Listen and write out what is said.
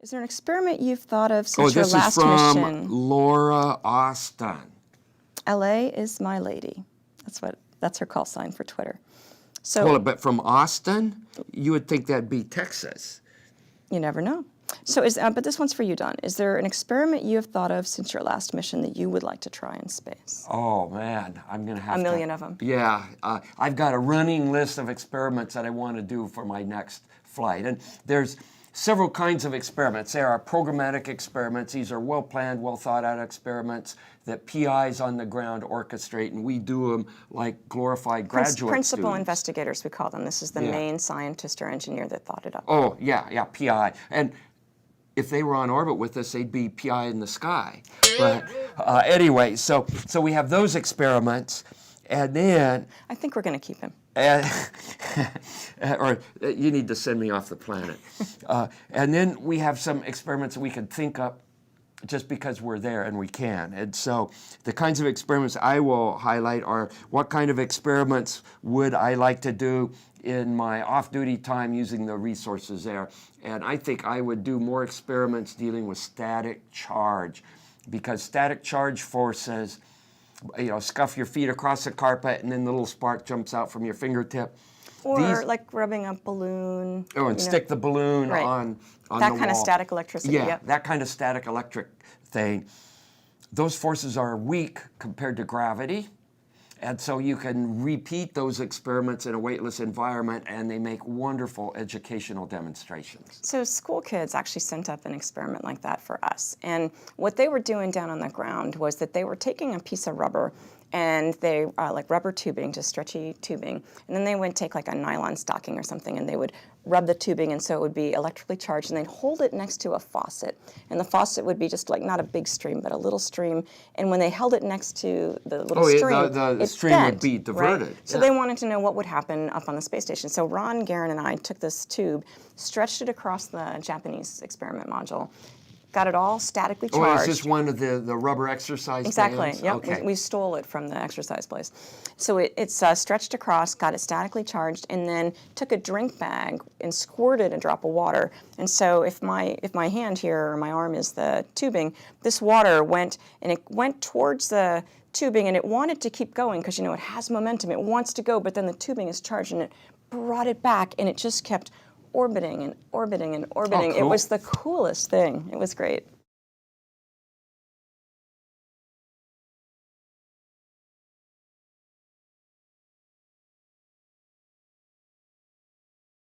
Is there an experiment you've thought of Oh, since your this is last from mission? Laura Austin. LA is my lady. That's her call sign for Twitter. So Well, but from Austin, you would think that'd be Texas. you never know. So but this one's for you, Don. Is there an experiment you have thought of since your last mission that you would like to try in space? Oh man, I'm gonna have a million of them. Yeah, I've got a running list of experiments that I want to do for my next flight, and there's several kinds of experiments. There are programmatic experiments. These are well-planned, well-thought-out experiments that PIs on the ground orchestrate, and we do them like glorified graduate Principal students. investigators, we call them. This is the main scientist or engineer that thought it up. Oh, yeah, PI. And if they were on orbit with us, they'd be PI in the sky. But anyway, so we have those experiments, and then... I think we're going to keep him. Or you need to send me off the planet. And then we have some experiments that we can think up just because we're there and we can. And so the kinds of experiments I will highlight are what kind of experiments would I like to do in my off-duty time using the resources there. And I think I would do more experiments dealing with static charge, because static charge forces, scuff your feet across the carpet and then the little spark jumps out from your fingertip. Or like rubbing a balloon. Oh, and stick the balloon on the wall. That kind of static electricity. Yeah, yep. that kind of static electric thing. Those forces are weak compared to gravity. And so you can repeat those experiments in a weightless environment, and they make wonderful educational demonstrations. So school kids actually sent up an experiment like that for us. And what they were doing down on the ground was that they were taking a piece of rubber, and they like rubber tubing, just stretchy tubing, and then they would take like a nylon stocking or something, and they would rub the tubing, and so it would be electrically charged, and they'd hold it next to a faucet, and the faucet would be just like not a big stream, but a little stream, and when they held it next to the little stream, the it stream bent, would be diverted. Right? So they wanted to know what would happen up on the space station. So Ron, Garen, and I took this tube, stretched it across the Japanese experiment module, got it all statically charged. Oh, is this one of the rubber exercise Exactly, bands? yep. Okay. We stole it from the exercise place. So it's stretched across, got it statically charged, and then took a drink bag and squirted a drop of water. And so if my hand here or my arm is the tubing, this water went towards the tubing, and it wanted to keep going because, it has momentum. It wants to go, but then the tubing is charged, and it brought it back, and it just kept orbiting and orbiting and orbiting. Oh, cool. It was the coolest thing. It was great.